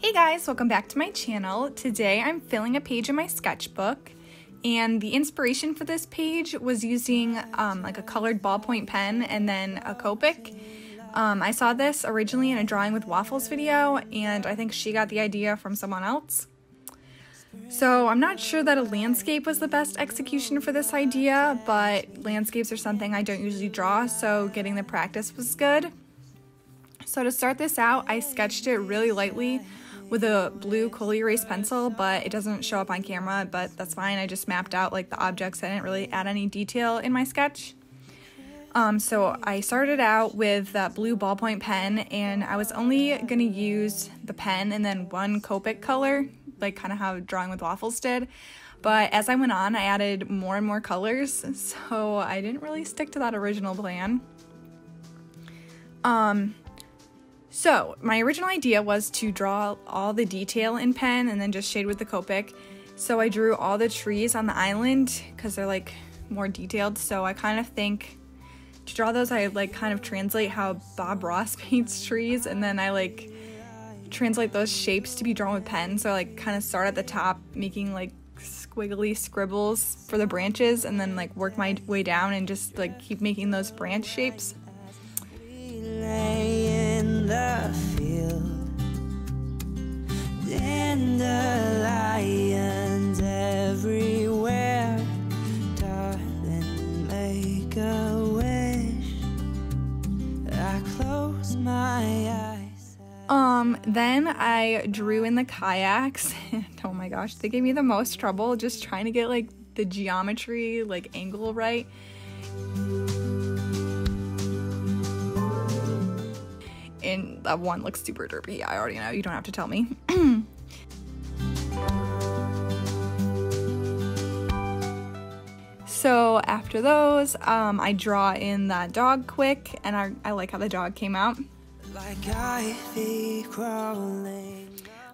Hey guys, welcome back to my channel. Today I'm filling a page in my sketchbook, and the inspiration for this page was using like a colored ballpoint pen and then a Copic. I saw this originally in a Drawing with Waffles video, and I think she got the idea from someone else. So I'm not sure that a landscape was the best execution for this idea, but landscapes are something I don't usually draw, so getting the practice was good. So to start this out, I sketched it really lightly with a blue Cola erase pencil, but it doesn't show up on camera, but that's fine. I just mapped out like the objects. I didn't really add any detail in my sketch. So I started out with that blue ballpoint pen, and I was only gonna use the pen and then one Copic color, like kind of how Drawing with Waffles did. But as I went on, I added more and more colors, so I didn't really stick to that original plan. So my original idea was to draw all the detail in pen and then just shade with the Copic. So I drew all the trees on the island because they're like more detailed. So I kind of think to draw those, I like kind of translate how Bob Ross paints trees, and then I like translate those shapes to be drawn with pen. So I like kind of start at the top making like squiggly scribbles for the branches, and then like work my way down and just like keep making those branch shapes. The field, dandelions everywhere, darling, make a wish. I close my eyes. Then I drew in the kayaks, and oh my gosh, they gave me the most trouble just trying to get like the geometry, like angle right. And that one looks super derpy. I already know, you don't have to tell me. So after those, I draw in that dog quick, and I like how the dog came out. Like ivy crawling.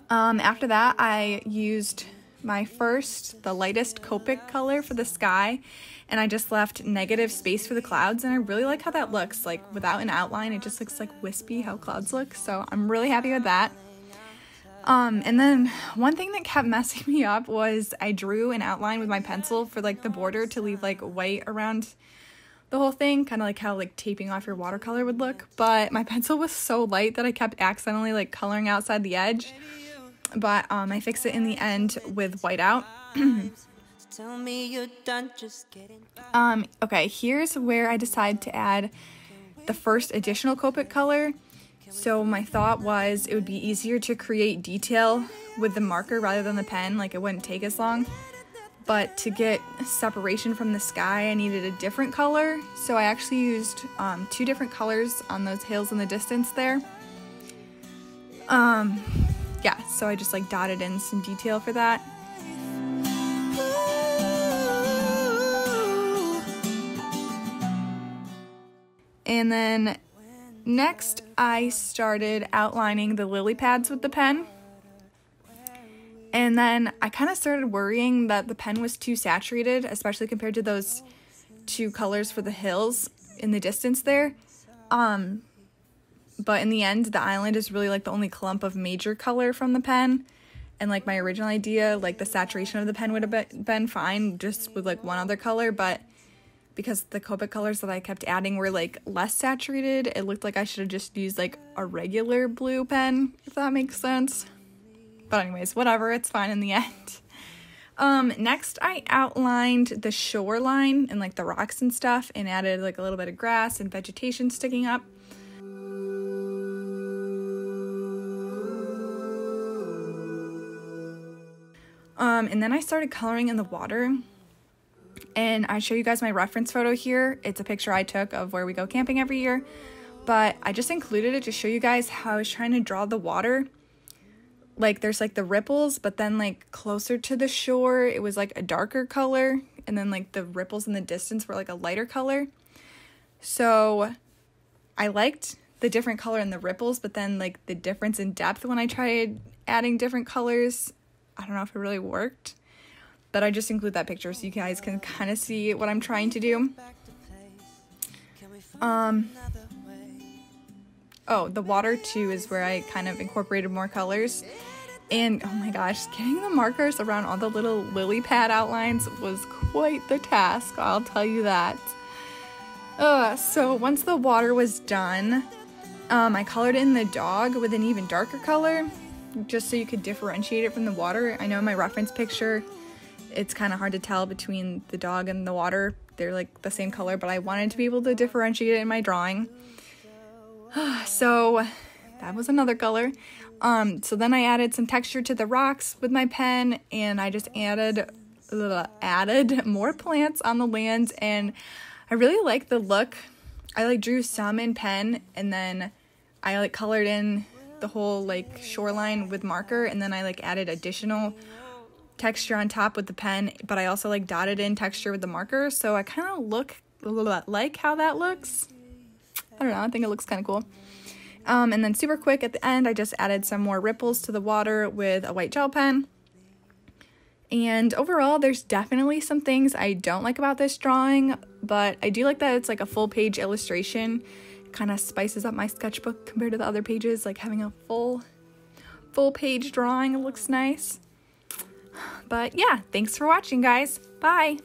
After that, I used the lightest Copic color for the sky, and I just left negative space for the clouds, and I really like how that looks. Like without an outline, it just looks like wispy how clouds look, so I'm really happy with that. And then one thing that kept messing me up was I drew an outline with my pencil for like the border to leave like white around the whole thing, kind of like how like taping off your watercolor would look, but my pencil was so light that I kept accidentally like coloring outside the edge. But I fixed it in the end with whiteout. Tell me you're done just kidding. Okay, here's where I decided to add the first additional Copic color. So my thought was it would be easier to create detail with the marker rather than the pen, like it wouldn't take as long. But to get separation from the sky, I needed a different color. So I actually used two different colors on those hills in the distance there. Yeah, so I just like dotted in some detail for that. And then next I started outlining the lily pads with the pen. And then I kind of started worrying that the pen was too saturated, especially compared to those two colors for the hills in the distance there. But in the end, the island is really like the only clump of major color from the pen. And like my original idea, like the saturation of the pen would have been fine just with like one other color. But because the Copic colors that I kept adding were like less saturated, it looked like I should have just used like a regular blue pen, if that makes sense. But anyways, whatever, it's fine in the end. Next I outlined the shoreline and like the rocks and stuff, and added like a little bit of grass and vegetation sticking up. And then I started coloring in the water, and I show you guys my reference photo here. It's a picture I took of where we go camping every year, but I just included it to show you guys how I was trying to draw the water. Like there's like the ripples, but then like closer to the shore, it was like a darker color, and then like the ripples in the distance were like a lighter color. So I liked the different color in the ripples, but then like the difference in depth when I tried adding different colors, I don't know if it really worked, but I just include that picture so you guys can kind of see what I'm trying to do. Oh, the water too is where I kind of incorporated more colors. And oh my gosh, getting the markers around all the little lily pad outlines was quite the task, I'll tell you that. So once the water was done, I colored in the dog with an even darker color, just so you could differentiate it from the water. I know in my reference picture, it's kind of hard to tell between the dog and the water. They're like the same color, but I wanted to be able to differentiate it in my drawing. So that was another color. So then I added some texture to the rocks with my pen, and I just added more plants on the lands, and I really like the look. I like drew some in pen, and then I like colored in the whole like shoreline with marker, and then I like added additional texture on top with the pen, but I also like dotted in texture with the marker, so I kind of look like how that looks. I don't know, I think it looks kind of cool. And then super quick at the end, I just added some more ripples to the water with a white gel pen. And overall, there's definitely some things I don't like about this drawing, but I do like that it's like a full page illustration. It kind of spices up my sketchbook compared to the other pages, like having a full page drawing looks nice. But yeah, thanks for watching, guys. Bye!